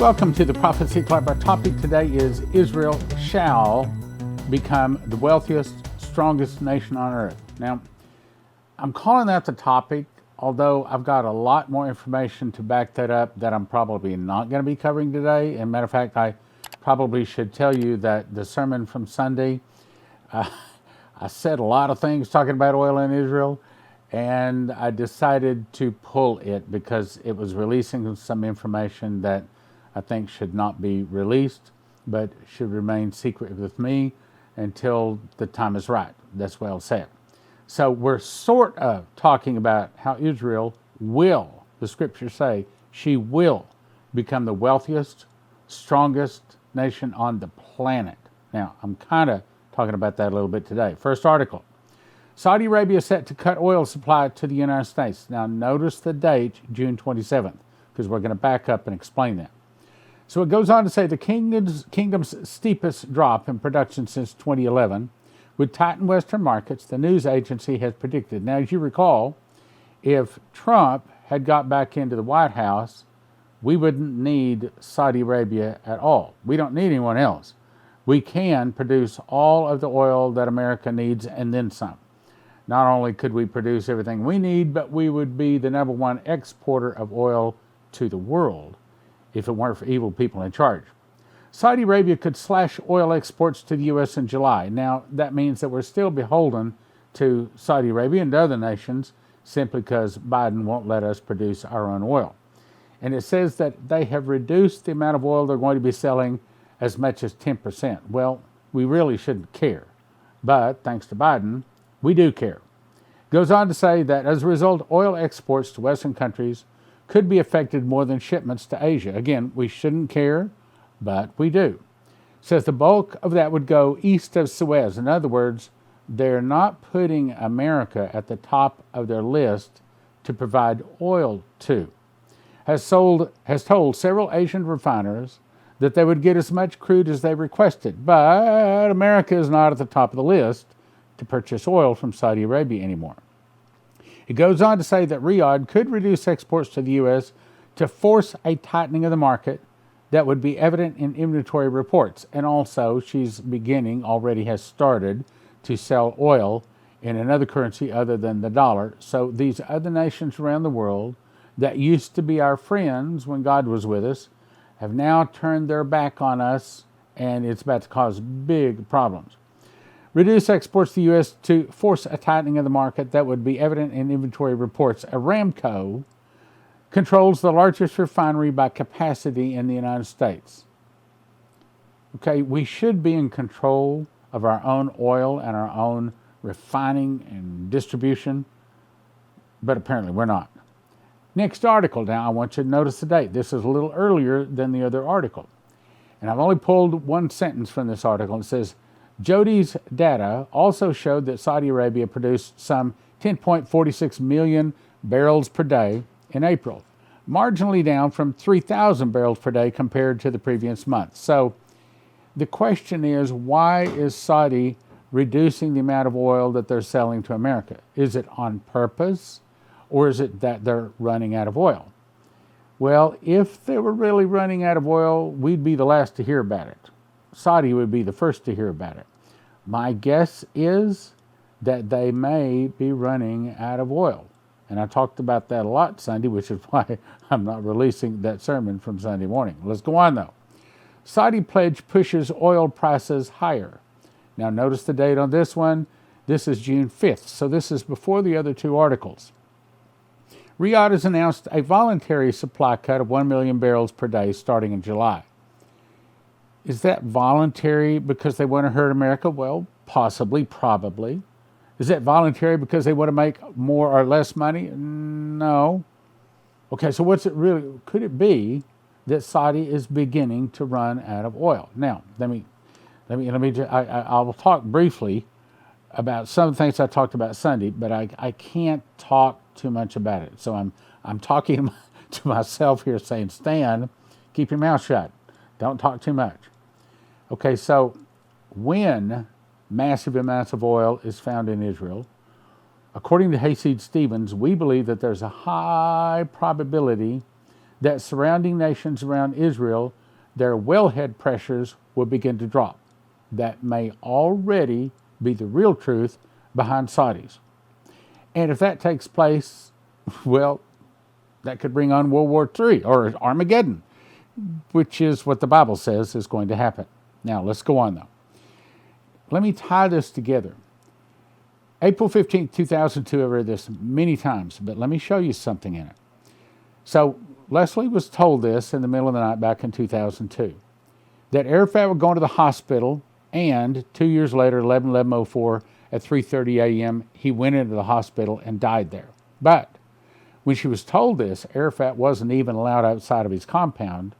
Welcome to the Prophecy Club. Our topic today is Israel shall become the wealthiest, strongest nation on earth. Now, I'm calling that the topic, although I've got a lot more information to back that up that I'm probably not going to be covering today. As a matter of fact, I probably should tell you that the sermon from Sunday, I said a lot of things talking about oil in Israel, and I decided to pull it because it was releasing some information that I think should not be released, but should remain secret with me until the time is right. That's well said. So we're sort of talking about how Israel will, the scriptures say, she will become the wealthiest, strongest nation on the planet. Now, I'm kind of talking about that a little bit today. First article. Saudi Arabia is set to cut oil supply to the United States. Now, notice the date, June 27th, because we're going to back up and explain that. So it goes on to say the kingdom's steepest drop in production since 2011 would tighten Western markets, the news agency has predicted. Now, as you recall, if Trump had got back into the White House, we wouldn't need Saudi Arabia at all. We don't need anyone else. We can produce all of the oil that America needs and then some. Not only could we produce everything we need, but we would be the number one exporter of oil to the world if it weren't for evil people in charge. Saudi Arabia could slash oil exports to the U.S. in July. Now, that means that we're still beholden to Saudi Arabia and other nations simply because Biden won't let us produce our own oil. And it says that they have reduced the amount of oil they're going to be selling as much as 10%. Well, we really shouldn't care. But thanks to Biden, we do care. It goes on to say that as a result, oil exports to Western countries could be affected more than shipments to Asia. Again, we shouldn't care, but we do. It says the bulk of that would go east of Suez. In other words, they're not putting America at the top of their list to provide oil to. Has told several Asian refiners that they would get as much crude as they requested, but America is not at the top of the list to purchase oil from Saudi Arabia anymore. It goes on to say that Riyadh could reduce exports to the U.S. to force a tightening of the market that would be evident in inventory reports. And also, she's already has started to sell oil in another currency other than the dollar. So these other nations around the world that used to be our friends when God was with us have now turned their back on us, and it's about to cause big problems. Reduce exports to the U.S. to force a tightening of the market that would be evident in inventory reports. Aramco controls the largest refinery by capacity in the United States. Okay, we should be in control of our own oil and our own refining and distribution, but apparently we're not. Next article. Now, I want you to notice the date. This is a little earlier than the other article. And I've only pulled one sentence from this article. It says, Jody's data also showed that Saudi Arabia produced some 10.46 million barrels per day in April, marginally down from 3,000 barrels per day compared to the previous month. So the question is, why is Saudi reducing the amount of oil that they're selling to America? Is it on purpose, or is it that they're running out of oil? Well, if they were really running out of oil, we'd be the last to hear about it. Saudi would be the first to hear about it. My guess is that they may be running out of oil. And I talked about that a lot Sunday, which is why I'm not releasing that sermon from Sunday morning. Let's go on, though. Saudi pledge pushes oil prices higher. Now, notice the date on this one. This is June 5th, so this is before the other two articles. Riyadh has announced a voluntary supply cut of 1 million barrels per day starting in July. Is that voluntary because they want to hurt America? Well, possibly, probably. Is that voluntary because they want to make more or less money? No. Okay, so what's it really? Could it be that Saudi is beginning to run out of oil? Now, I'll talk briefly about some of the things I talked about Sunday, but I can't talk too much about it. So I'm talking to myself here, saying, Stan, keep your mouth shut. Don't talk too much. Okay, so when massive amounts of oil is found in Israel, according to Hayseed Stevens, we believe that there's a high probability that surrounding nations around Israel, their wellhead pressures will begin to drop. That may already be the real truth behind Saudis. And if that takes place, well, that could bring on World War III or Armageddon, which is what the Bible says is going to happen. Now, let's go on, though. Let me tie this together. April 15th, 2002, I've read this many times, but let me show you something in it. So, Leslie was told this in the middle of the night back in 2002, that Arafat would go into the hospital, and 2 years later, 11/11/04, at 3:30 a.m., he went into the hospital and died there. But when she was told this, Arafat wasn't even allowed outside of his compound.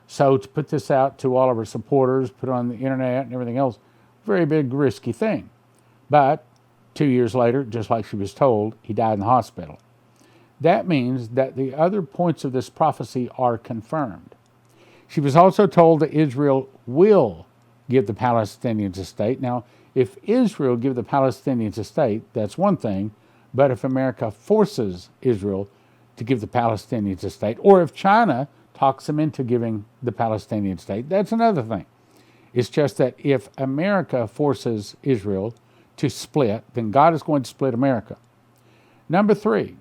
So to put this out to all of her supporters, put it on the internet and everything else, very big, risky thing. But 2 years later, just like she was told, he died in the hospital. That means that the other points of this prophecy are confirmed. She was also told that Israel will give the Palestinians a state. Now, if Israel give the Palestinians a state, that's one thing. But if America forces Israel to give the Palestinians a state, or if China talks them into giving the Palestinian state, that's another thing. It's just that if America forces Israel to split, then God is going to split America. Number 3,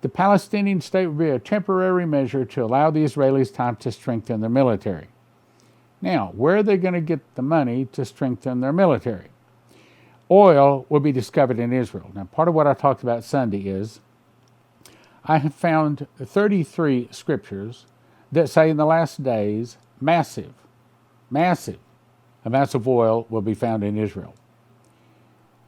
the Palestinian state will be a temporary measure to allow the Israelis time to strengthen their military. Now, where are they going to get the money to strengthen their military? Oil will be discovered in Israel. Now, part of what I talked about Sunday is I have found 33 scriptures that say in the last days, massive amounts of oil will be found in Israel.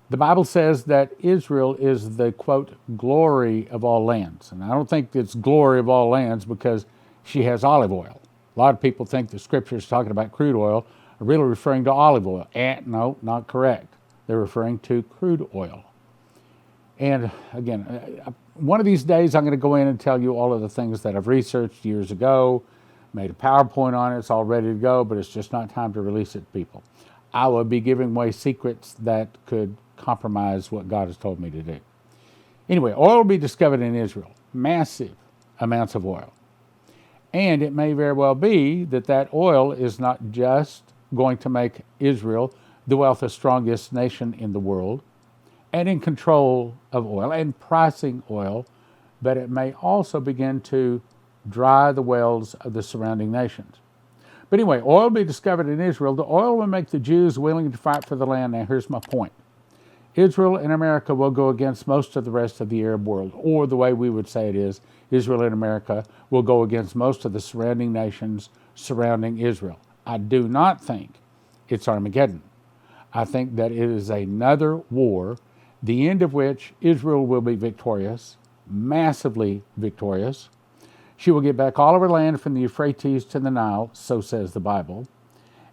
The Bible says that Israel is the, quote, glory of all lands. And I don't think it's glory of all lands because she has olive oil. A lot of people think the scriptures talking about crude oil are really referring to olive oil. No, not correct. They're referring to crude oil. And again, one of these days I'm going to go in and tell you all of the things that I've researched years ago, made a PowerPoint on it, it's all ready to go, but it's just not time to release it to people. I will be giving away secrets that could compromise what God has told me to do. Anyway, oil will be discovered in Israel, massive amounts of oil. And it may very well be that that oil is not just going to make Israel the wealthiest, strongest nation in the world, and in control of oil and pricing oil, but it may also begin to dry the wells of the surrounding nations. But anyway, oil will be discovered in Israel. The oil will make the Jews willing to fight for the land. Now, here's my point. Israel and America will go against most of the rest of the Arab world, or the way we would say it is, Israel and America will go against most of the surrounding nations surrounding Israel. I do not think it's Armageddon. I think that it is another war, the end of which Israel will be victorious, massively victorious. She will get back all of her land from the Euphrates to the Nile, so says the Bible.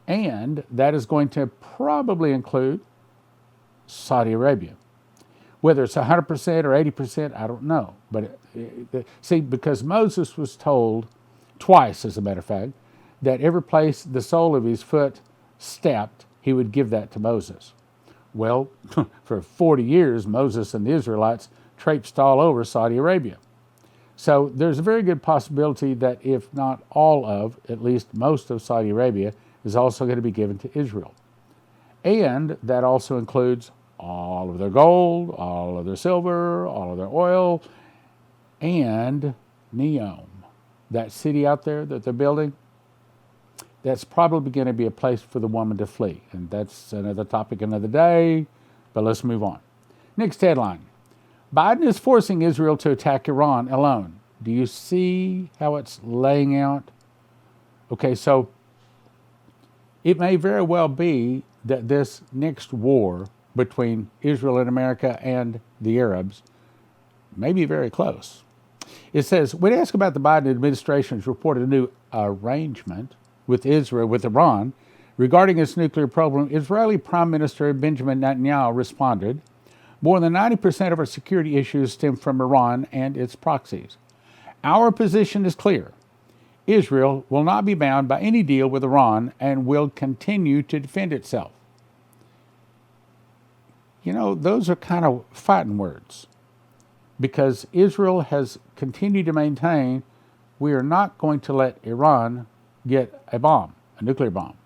And that is going to probably include Saudi Arabia. Whether it's 100% or 80%, I don't know. But see, because Moses was told twice, as a matter of fact, that every place the sole of his foot stepped, he would give that to Moses. Well, for 40 years, Moses and the Israelites traipsed all over Saudi Arabia. So there's a very good possibility that if not all of, at least most of Saudi Arabia is also going to be given to Israel. And that also includes all of their gold, all of their silver, all of their oil, and Neom. That city out there that they're building, that's probably going to be a place for the woman to flee. And that's another topic another day, but let's move on. Next headline. Biden is forcing Israel to attack Iran alone. Do you see how it's laying out? Okay, so it may very well be that this next war between Israel and America and the Arabs may be very close. It says, when asked about the Biden administration's reported new arrangement with Israel, with Iran, regarding its nuclear program, Israeli Prime Minister Benjamin Netanyahu responded, more than 90% of our security issues stem from Iran and its proxies. Our position is clear. Israel will not be bound by any deal with Iran and will continue to defend itself. You know, those are kind of fighting words, because Israel has continued to maintain, we are not going to let Iran get a bomb, a nuclear bomb.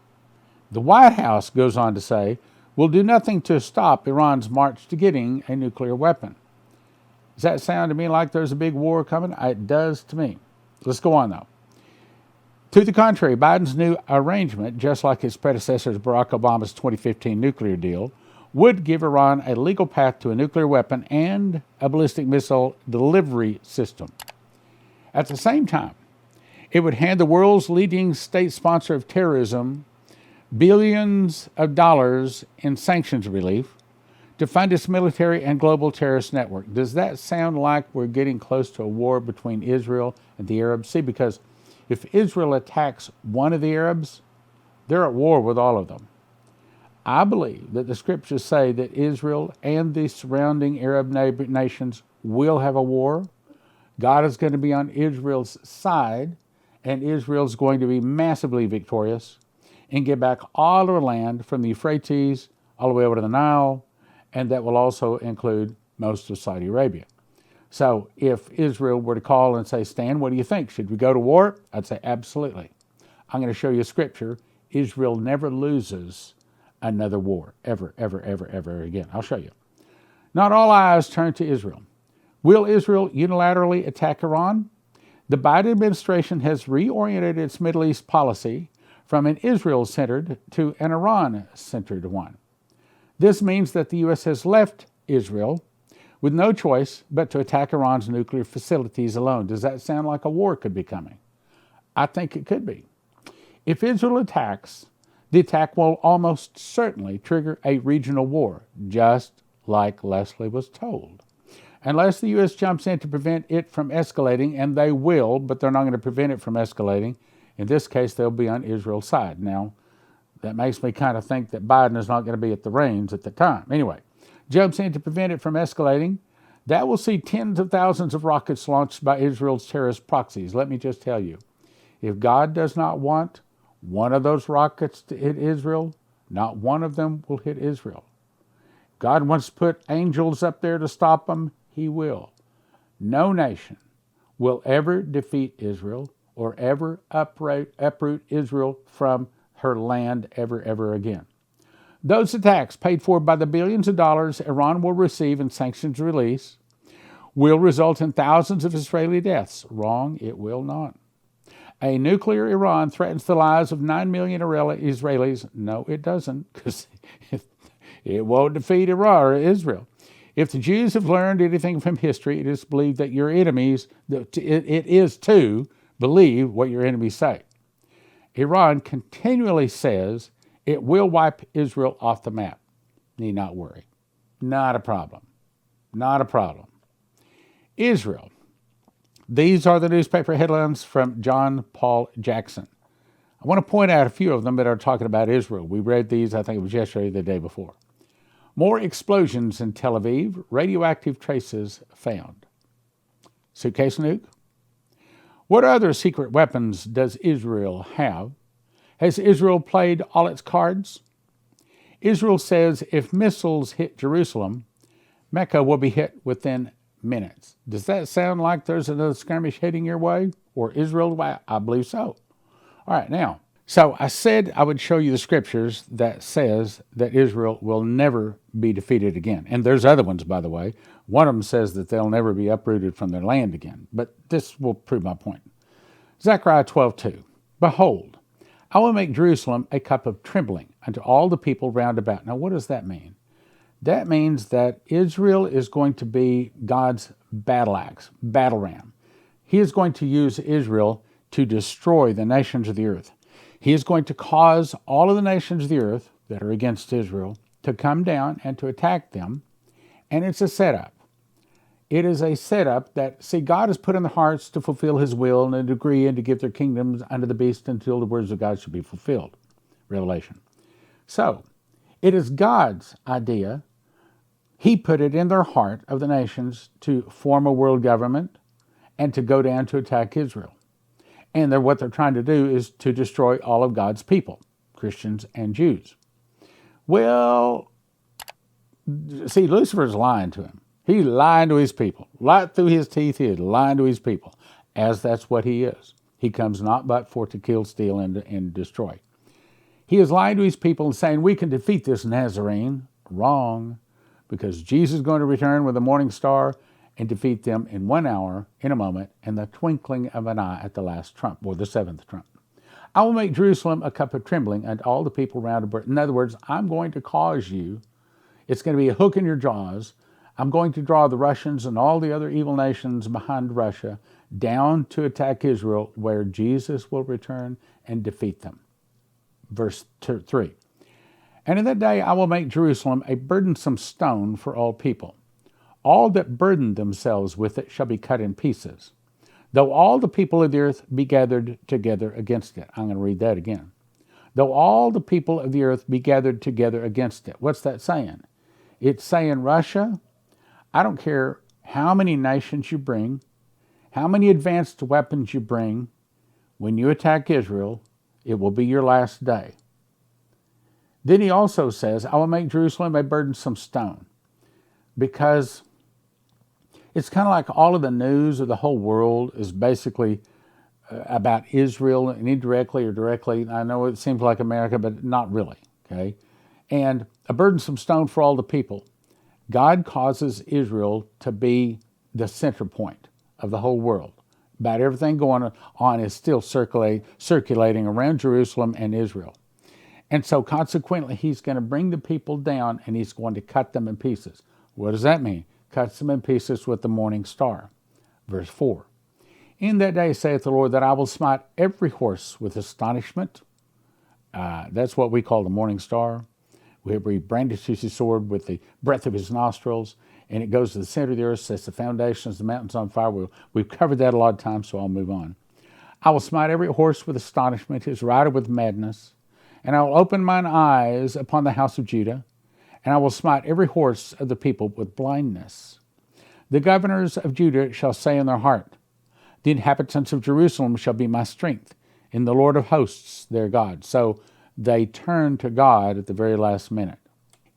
The White House goes on to say, we'll do nothing to stop Iran's march to getting a nuclear weapon. Does that sound to me like there's a big war coming? It does to me. Let's go on, though. To the contrary, Biden's new arrangement, just like his predecessor Barack Obama's 2015 nuclear deal, would give Iran a legal path to a nuclear weapon and a ballistic missile delivery system. At the same time, it would hand the world's leading state sponsor of terrorism billions of dollars in sanctions relief to fund its military and global terrorist network. Does that sound like we're getting close to a war between Israel and the Arabs? See, because if Israel attacks one of the Arabs, they're at war with all of them. I believe that the scriptures say that Israel and the surrounding Arab nations will have a war. God is going to be on Israel's side, and Israel's going to be massively victorious and get back all of the land from the Euphrates all the way over to the Nile, and that will also include most of Saudi Arabia. So if Israel were to call and say, Stan, what do you think? Should we go to war? I'd say absolutely. I'm going to show you scripture. Israel never loses another war, ever, ever, ever, ever again. I'll show you. Not all eyes turn to Israel. Will Israel unilaterally attack Iran? The Biden administration has reoriented its Middle East policy from an Israel-centered to an Iran-centered one. This means that the U.S. has left Israel with no choice but to attack Iran's nuclear facilities alone. Does that sound like a war could be coming? I think it could be. If Israel attacks, the attack will almost certainly trigger a regional war, just like Leslie was told. Unless the U.S. jumps in to prevent it from escalating, and they will, but they're not going to prevent it from escalating. In this case, they'll be on Israel's side. Now, that makes me kind of think that Biden is not going to be at the reins at the time. Anyway, jumps in to prevent it from escalating. That will see tens of thousands of rockets launched by Israel's terrorist proxies. Let me just tell you, if God does not want one of those rockets to hit Israel, not one of them will hit Israel. God wants to put angels up there to stop them, he will. No nation will ever defeat Israel or ever uproot Israel from her land ever again. Those attacks, paid for by the billions of dollars Iran will receive in sanctions release, will result in thousands of Israeli deaths. Wrong, it will not. A nuclear Iran threatens the lives of 9 million Israelis. No, it doesn't, because it won't defeat Iran or Israel. If the Jews have learned anything from history, it is believed that your enemies, it is to believe what your enemies say. Iran continually says it will wipe Israel off the map. Need not worry. Not a problem. Not a problem. Israel. These are the newspaper headlines from John Paul Jackson. I want to point out a few of them that are talking about Israel. We read these, I think it was yesterday or the day before. More explosions in Tel Aviv, radioactive traces found. Suitcase nuke? What other secret weapons does Israel have? Has Israel played all its cards? Israel says if missiles hit Jerusalem, Mecca will be hit within minutes. Does that sound like there's another skirmish heading your way? Or Israel's way? I believe so. All right, now, so I said I would show you the scriptures that says that Israel will never be defeated again. And there's other ones, by the way. One of them says that they'll never be uprooted from their land again. But this will prove my point. Zechariah 12:2. Behold, I will make Jerusalem a cup of trembling unto all the people round about. Now, what does that mean? That means that Israel is going to be God's battle axe, battle ram. He is going to use Israel to destroy the nations of the earth. He is going to cause all of the nations of the earth that are against Israel to come down and to attack them. And it's a setup. It is a setup that, see, God has put in the hearts to fulfill his will and a decree and to give their kingdoms unto the beast until the words of God should be fulfilled. Revelation. So, it is God's idea. He put it in their heart of the nations to form a world government and to go down to attack Israel. And what they're trying to do is to destroy all of God's people, Christians and Jews. Well, see, Lucifer's lying to him. He's lying to his people. Right through his teeth, he is lying to his people. as that's what he is. He comes not but for to kill, steal, and destroy. He has lied to his people and saying, we can defeat this Nazarene. Wrong, because Jesus is going to return with the morning star and defeat them in 1 hour, in a moment, in the twinkling of an eye at the last trump, or the seventh trump. I will make Jerusalem a cup of trembling and all the people round about. In other words, I'm going to cause you, it's going to be a hook in your jaws. I'm going to draw the Russians and all the other evil nations behind Russia down to attack Israel, where Jesus will return and defeat them. Verse 3. And in that day I will make Jerusalem a burdensome stone for all people. All that burden themselves with it shall be cut in pieces, though all the people of the earth be gathered together against it. I'm going to read that again. Though all the people of the earth be gathered together against it. What's that saying? It's saying, Russia, I don't care how many nations you bring, how many advanced weapons you bring, when you attack Israel, it will be your last day. Then he also says, I will make Jerusalem a burdensome stone, because it's kind of like all of the news of the whole world is basically about Israel, and indirectly or directly. I know it seems like America, but not really, okay? And a burdensome stone for all the people. God causes Israel to be the center point of the whole world. About everything going on is still circulating around Jerusalem and Israel. And so consequently, he's going to bring the people down and he's going to cut them in pieces. What does that mean? Cuts them in pieces with the morning star. Verse 4. In that day, saith the Lord, that I will smite every horse with astonishment. That's what we call the morning star, where he brandishes his sword with the breath of his nostrils, and it goes to the center of the earth, sets the foundations, the mountains on fire. We've covered that a lot of times, so I'll move on. I will smite every horse with astonishment, his rider with madness. And I will open mine eyes upon the house of Judah, and I will smite every horse of the people with blindness. The governors of Judah shall say in their heart, the inhabitants of Jerusalem shall be my strength, in the Lord of hosts their God. So they turn to God at the very last minute.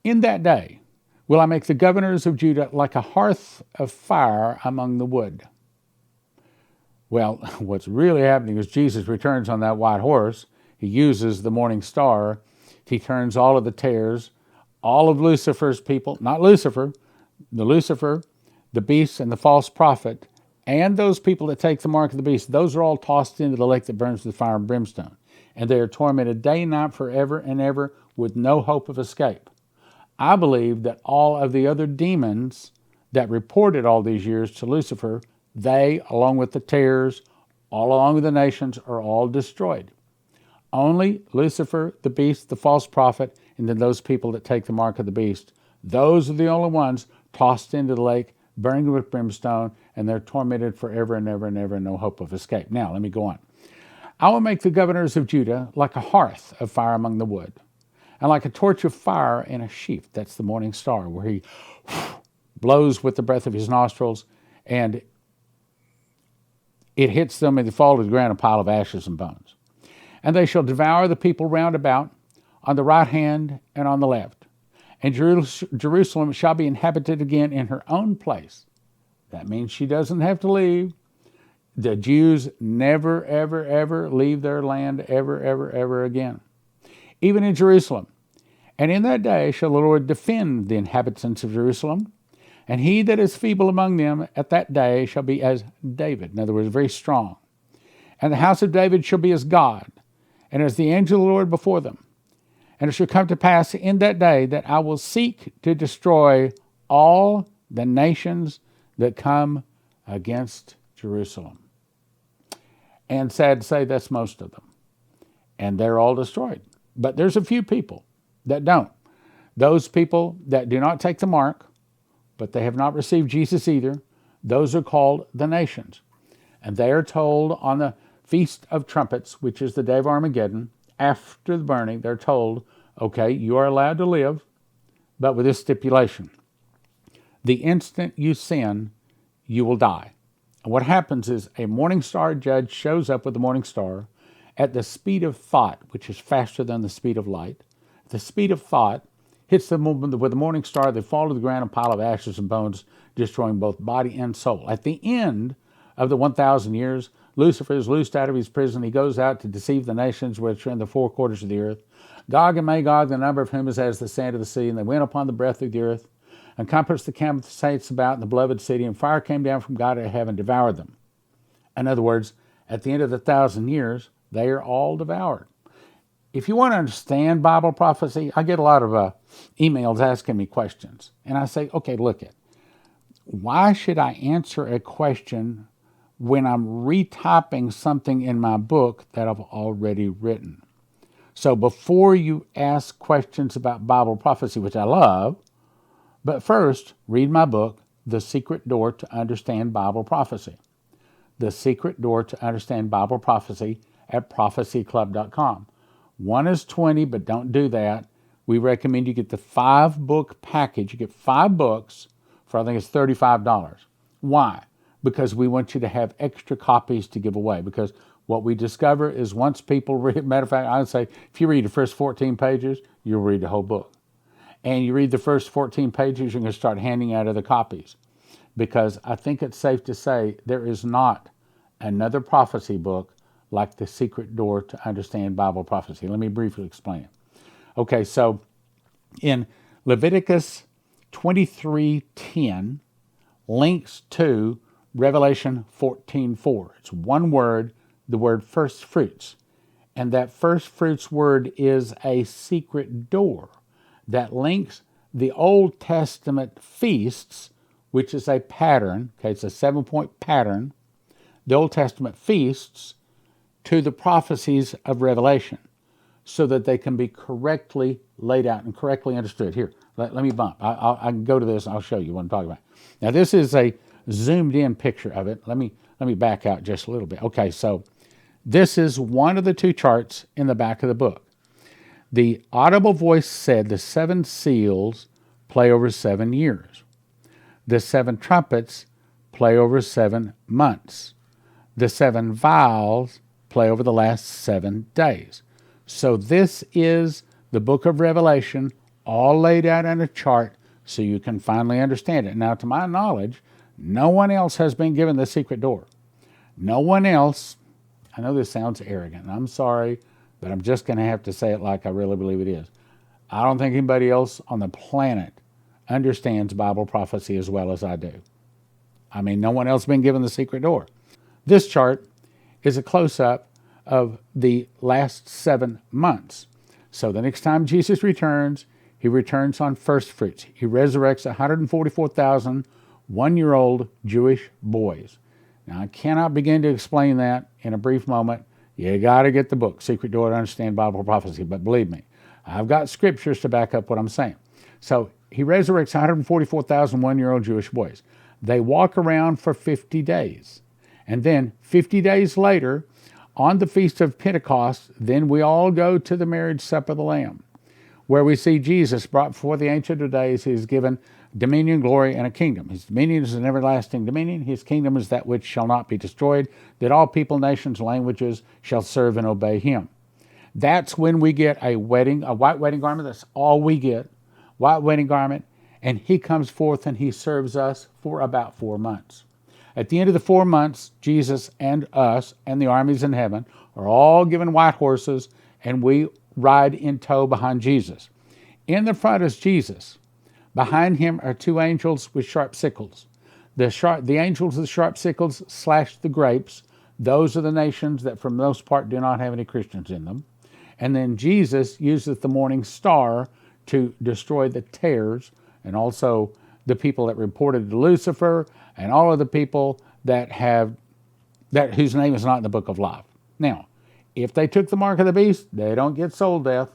In that day will I make the governors of Judah like a hearth of fire among the wood. Well, what's really happening is Jesus returns on that white horse. He uses the morning star. He turns all of the tares, all of Lucifer's people, not Lucifer, the beast and the false prophet, and those people that take the mark of the beast, those are all tossed into the lake that burns with fire and brimstone. And they are tormented day and night forever and ever with no hope of escape. I believe that all of the other demons that reported all these years to Lucifer, they, along with the tares, all along with the nations, are all destroyed. Only Lucifer, the beast, the false prophet, and then those people that take the mark of the beast, those are the only ones tossed into the lake, burned with brimstone, and they're tormented forever and ever and ever, no hope of escape. Now, let me go on. I will make the governors of Judah like a hearth of fire among the wood, and like a torch of fire in a sheaf. That's the morning star, where he blows with the breath of his nostrils, and it hits them, and they fall to the ground, a pile of ashes and bones. And they shall devour the people round about, on the right hand and on the left. And Jerusalem shall be inhabited again in her own place. That means she doesn't have to leave. The Jews never, ever, ever leave their land ever, ever, ever again. Even in Jerusalem. And in that day shall the Lord defend the inhabitants of Jerusalem. And he that is feeble among them at that day shall be as David. In other words, very strong. And the house of David shall be as God, and as the angel of the Lord before them. And it shall come to pass in that day that I will seek to destroy all the nations that come against Jerusalem. And sad to say, that's most of them. And they're all destroyed. But there's a few people that don't. Those people that do not take the mark, but they have not received Jesus either, those are called the nations. And they are told on the Feast of Trumpets, which is the day of Armageddon, after the burning, they're told, okay, you are allowed to live, but with this stipulation. The instant you sin, you will die. And what happens is a morning star judge shows up with the morning star at the speed of thought, which is faster than the speed of light. The speed of thought hits them with the morning star. They fall to the ground, a pile of ashes and bones, destroying both body and soul. At the end of the 1,000 years, Lucifer is loosed out of his prison. He goes out to deceive the nations which are in the four quarters of the earth. Gog and Magog, the number of whom is as the sand of the sea, and they went upon the breadth of the earth, and compassed the camp of the saints about in the beloved city, and fire came down from God out of heaven and devoured them. In other words, at the end of the 1,000 years, they are all devoured. If you want to understand Bible prophecy, I get a lot of emails asking me questions. And I say, okay, look it. Why should I answer a question when I'm retyping something in my book that I've already written? So before you ask questions about Bible prophecy, which I love, but first, read my book, The Secret Door to Understand Bible Prophecy. The Secret Door to Understand Bible Prophecy at prophecyclub.com. One is $20, but don't do that. We recommend you get the 5-book package. You get 5 books for, I think it's $35. Why? Because we want you to have extra copies to give away. Because what we discover is once people read, matter of fact, I would say if you read the first 14 pages, you'll read the whole book. And you read the first 14 pages, you're going to start handing out other copies. Because I think it's safe to say there is not another prophecy book like The Secret Door to Understand Bible Prophecy. Let me briefly explain it. Okay, so in Leviticus 23:10 links to Revelation 14:4. It's one word, the word first fruits. And that first fruits word is a secret door that links the Old Testament feasts, which is a pattern, okay, it's a 7-point pattern, the Old Testament feasts to the prophecies of Revelation so that they can be correctly laid out and correctly understood. Here, let me bump. I can go to this and I'll show you what I'm talking about. Now, this is a zoomed in picture of it. Let me back out just a little bit. Okay, so this is one of the 2 charts in the back of the book. The audible voice said the 7 seals play over 7 years. The 7 trumpets play over 7 months. The 7 vials play over the last 7 days. So this is the book of Revelation, all laid out in a chart so you can finally understand it. Now, to my knowledge, no one else has been given the secret door. No one else, I know this sounds arrogant, and I'm sorry, but I'm just going to have to say it like I really believe it is. I don't think anybody else on the planet understands Bible prophecy as well as I do. I mean, no one else has been given the secret door. This chart is a close-up of the last 7 months. So the next time Jesus returns, he returns on first fruits. He resurrects 144,000 one-year-old Jewish boys. Now, I cannot begin to explain that in a brief moment. You got to get the book, Secret Door to Understand Bible Prophecy. But believe me, I've got scriptures to back up what I'm saying. So he resurrects 144,000 one-year-old Jewish boys. They walk around for 50 days. And then 50 days later, on the Feast of Pentecost, then we all go to the marriage supper of the Lamb, where we see Jesus brought before the Ancient of Days. He is given dominion, glory, and a kingdom. His dominion is an everlasting dominion. His kingdom is that which shall not be destroyed, that all people, nations, languages shall serve and obey him. That's when we get a white wedding garment. That's all we get, white wedding garment. And he comes forth and he serves us for about 4 months. At the end of the 4 months, Jesus and us and the armies in heaven are all given white horses, and we ride in tow behind Jesus. In the front is Jesus. Behind him are 2 angels with sharp sickles. The angels with sharp sickles slash the grapes. Those are the nations that for the most part do not have any Christians in them. And then Jesus uses the morning star to destroy the tares, and also the people that reported to Lucifer, and all of the people whose name is not in the book of life. Now, if they took the mark of the beast, they don't get soul death.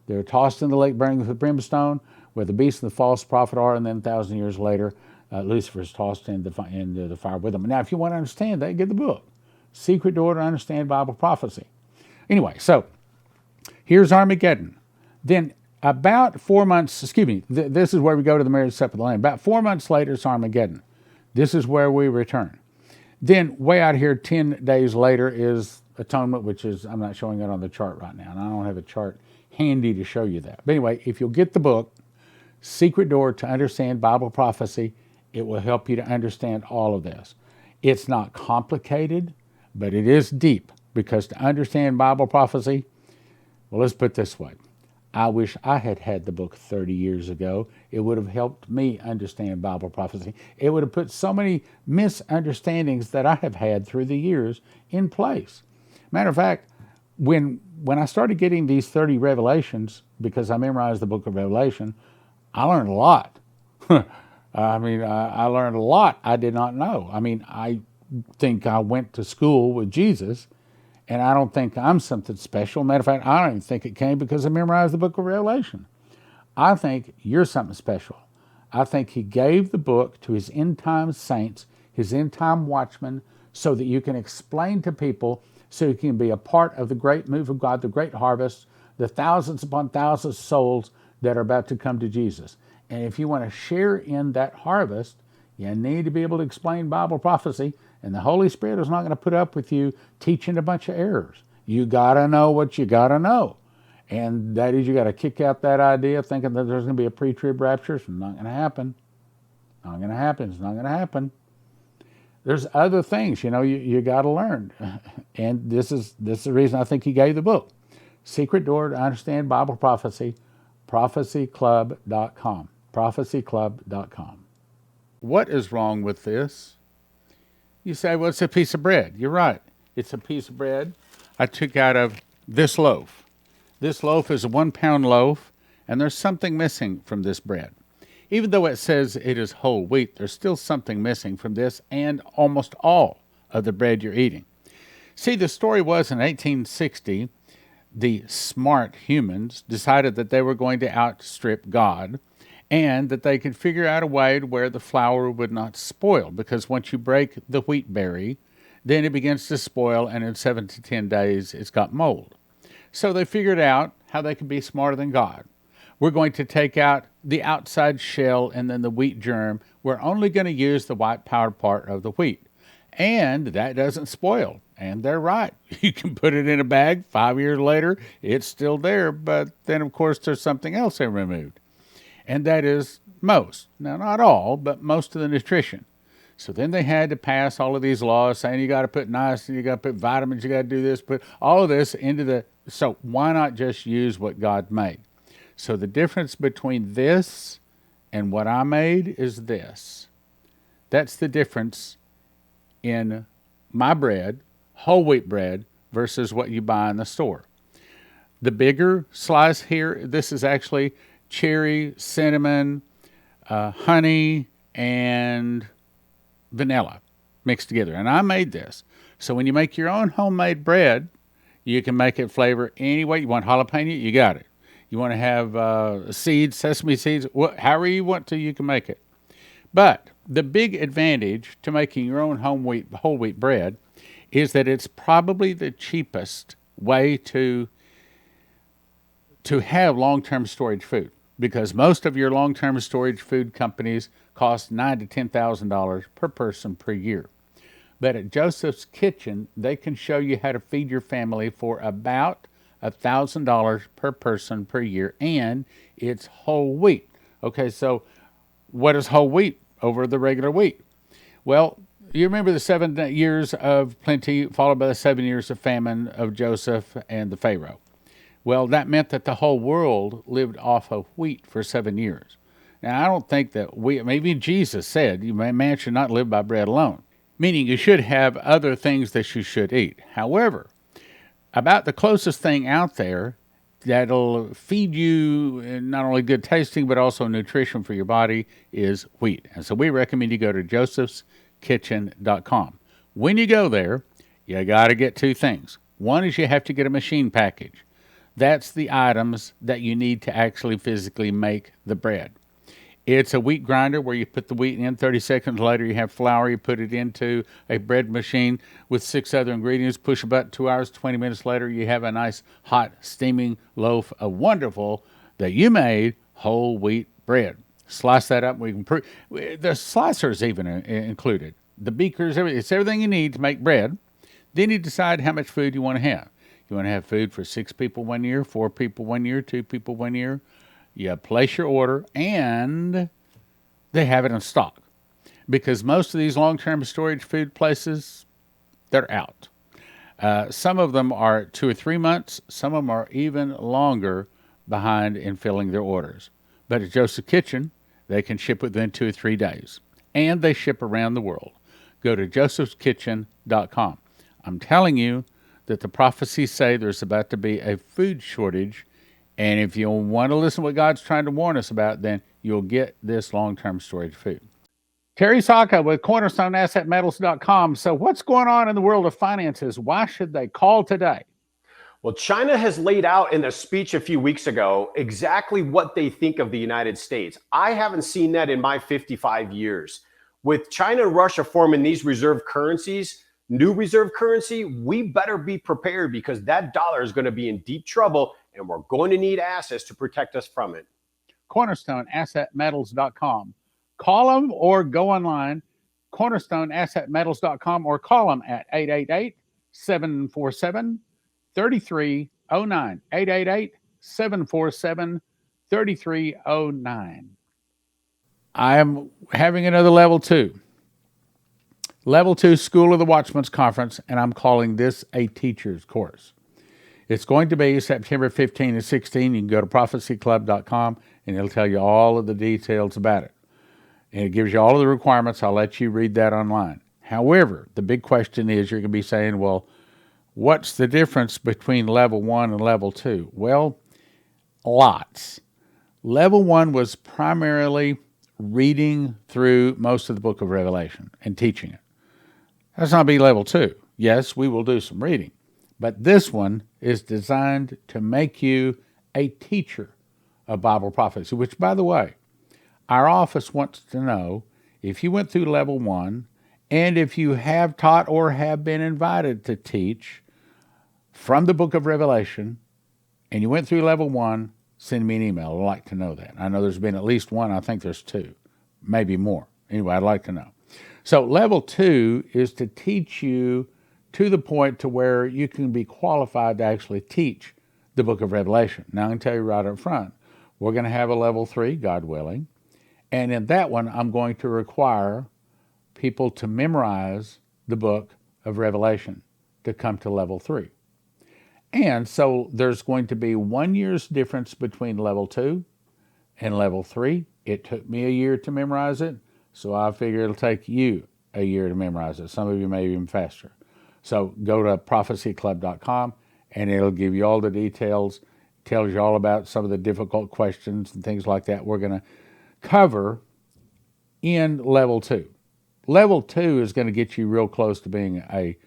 They're tossed in the lake burning with brimstone, where the beast and the false prophet are, and then 1,000 years later, Lucifer is tossed into the fire with them. Now, if you want to understand that, get the book, Secret Door to Understand Bible Prophecy. Anyway, so here's Armageddon. Then about 4 months, this is where we go to the marriage supper of the Lamb. About 4 months later, it's Armageddon. This is where we return. Then way out here, 10 days later is atonement, which is, I'm not showing it on the chart right now, and I don't have a chart handy to show you that. But anyway, if you'll get the book, Secret Door to Understand Bible Prophecy, it will help you to understand all of this. It's not complicated, but it is deep, because to understand Bible prophecy, well, let's put it this way. I wish I had had the book 30 years ago. It would have helped me understand Bible prophecy. It would have put so many misunderstandings that I have had through the years in place. Matter of fact, when I started getting these 30 revelations, because I memorized the book of Revelation, I learned a lot. I learned a lot I did not know. I think I went to school with Jesus, and I don't think I'm something special. Matter of fact, I don't even think it came because I memorized the book of Revelation. I think you're something special. I think he gave the book to his end-time saints, his end-time watchmen, so that you can explain to people, so you can be a part of the great move of God, the great harvest, the thousands upon thousands of souls that are about to come to Jesus. And if you want to share in that harvest, you need to be able to explain Bible prophecy, and the Holy Spirit is not going to put up with you teaching a bunch of errors. You got to know what you got to know. And that is, you got to kick out that idea of thinking that there's going to be a pre-trib rapture. It's not going to happen. Not going to happen. It's not going to happen. There's other things, you got to learn. And this is the reason I think he gave the book. Secret Door to Understand Bible Prophecy, prophecyclub.com. prophecyclub.com. What is wrong with this? You say, well, it's a piece of bread. You're right. It's a piece of bread I took out of this loaf. This loaf is a 1 pound loaf, and there's something missing from this bread. Even though it says it is whole wheat, there's still something missing from this and almost all of the bread you're eating. See, the story was in 1860, the smart humans decided that they were going to outstrip God, and that they could figure out a way to where the flour would not spoil, because once you break the wheat berry, then it begins to spoil, and in 7 to 10 days it's got mold. So they figured out how they could be smarter than God. We're going to take out the outside shell and then the wheat germ. We're only going to use the white powder part of the wheat. And that doesn't spoil. And they're right. You can put it in a bag. 5 years later, it's still there. But then, of course, there's something else they removed. And that is most. Now, not all, but most of the nutrition. So then they had to pass all of these laws saying you got to put niacin, you got to put vitamins, you got to do this, put all of this into the... So why not just use what God made? So the difference between this and what I made is this. That's the difference in my bread, whole wheat bread, versus what you buy in the store. The bigger slice here, this is actually cherry, cinnamon, honey, and vanilla mixed together. And I made this. So when you make your own homemade bread, you can make it flavor any way. You want jalapeno, you got it. You want to have seeds, sesame seeds, however you want to, you can make it. But the big advantage to making your own whole wheat bread is that it's probably the cheapest way to have long-term storage food, because most of your long-term storage food companies cost $9,000 to $10,000 per person per year. But at Joseph's Kitchen, they can show you how to feed your family for about $1,000 per person per year, and it's whole wheat. Okay, so what is whole wheat over the regular wheat? Well, you remember the 7 years of plenty followed by the 7 years of famine of Joseph and the Pharaoh. Well, that meant that the whole world lived off of wheat for 7 years. Now, I don't think that maybe Jesus said, man should not live by bread alone, meaning you should have other things that you should eat. However, about the closest thing out there that'll feed you not only good tasting, but also nutrition for your body is wheat. And so we recommend you go to josephskitchen.com. When you go there, you got to get 2 things. One is you have to get a machine package. That's the items that you need to actually physically make the bread. It's a wheat grinder where you put the wheat in. 30 seconds later, you have flour. You put it into a bread machine with 6 other ingredients. Push a button, 2 hours, 20 minutes later, you have a nice, hot, steaming loaf of wonderful, that you made, whole wheat bread. Slice that up. The slicer is even included. The beakers, everything. It's everything you need to make bread. Then you decide how much food you want to have. You want to have food for 6 people 1 year, 4 people 1 year, 2 people 1 year. You place your order, and they have it in stock. because most of these long-term storage food places, they're out. Some of them are 2 or 3 months. Some of them are even longer behind in filling their orders. But at Joseph's Kitchen, they can ship within 2 or 3 days. And they ship around the world. Go to josephskitchen.com. I'm telling you that the prophecies say there's about to be a food shortage. And if you want to listen to what God's trying to warn us about, then you'll get this long-term storage food. Terry Saka with CornerstoneAssetMetals.com. So what's going on in the world of finances? Why should they call today? Well, China has laid out in a speech a few weeks ago exactly what they think of the United States. I haven't seen that in my 55 years. With China and Russia forming these reserve currencies, new reserve currency, we better be prepared because that dollar is going to be in deep trouble and we're going to need assets to protect us from it. CornerstoneAssetMetals.com. Call them or go online, CornerstoneAssetMetals.com, or call them at 888-747-3309. 888-747-3309. I am having another Level 2. Level 2 School of the Watchmen's Conference, and I'm calling this a teacher's course. It's going to be September 15 and 16. You can go to prophecyclub.com, and it'll tell you all of the details about it. And it gives you all of the requirements. I'll let you read that online. However, the big question is you're going to be saying, well, what's the difference between Level 1 and Level 2? Well, lots. Level 1 was primarily reading through most of the book of Revelation and teaching it. That's not be Level 2. Yes, we will do some reading. But this one is designed to make you a teacher of Bible prophecy, which, by the way, our office wants to know if you went through Level 1 and if you have taught or have been invited to teach from the book of Revelation and you went through Level 1, send me an email. I'd like to know that. I know there's been at least one. I think there's 2, maybe more. Anyway, I'd like to know. So Level 2 is to teach you to the point to where you can be qualified to actually teach the book of Revelation. Now, I can tell you right up front, we're going to have a Level 3, God willing. And in that one, I'm going to require people to memorize the book of Revelation to come to Level 3. And so there's going to be 1 year's difference between Level 2 and Level 3. It took me a year to memorize it, so I figure it'll take you a year to memorize it. Some of you may even faster. So go to prophecyclub.com, and it'll give you all the details, tells you all about some of the difficult questions and things like that we're going to cover in Level 2. Level 2 is going to get you real close to being a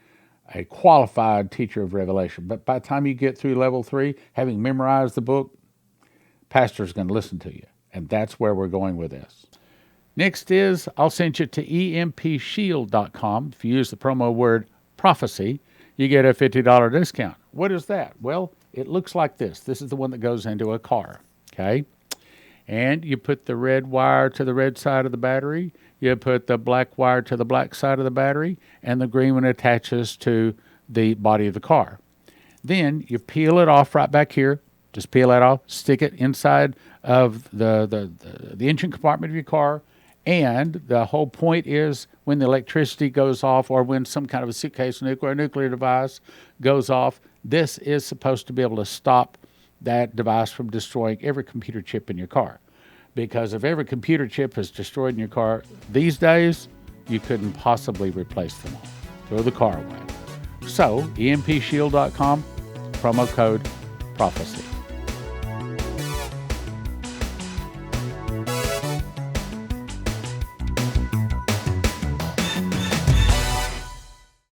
qualified teacher of Revelation. But by the time you get through Level 3, having memorized the book, pastor's going to listen to you. And that's where we're going with this. Next is, I'll send you to empshield.com. If you use the promo word prophecy, you get a $50 discount. What is that? Well, it looks like this. This is the one that goes into a car, okay? And you put the red wire to the red side of the battery, you put the black wire to the black side of the battery, and the green one attaches to the body of the car. Then you peel it off right back here. Just peel that off, stick it inside of the engine compartment of your car. And the whole point is when the electricity goes off or when some kind of a suitcase nuclear device goes off, this is supposed to be able to stop that device from destroying every computer chip in your car. Because if every computer chip is destroyed in your car these days, you couldn't possibly replace them all. Throw the car away. So, empshield.com, promo code prophecy.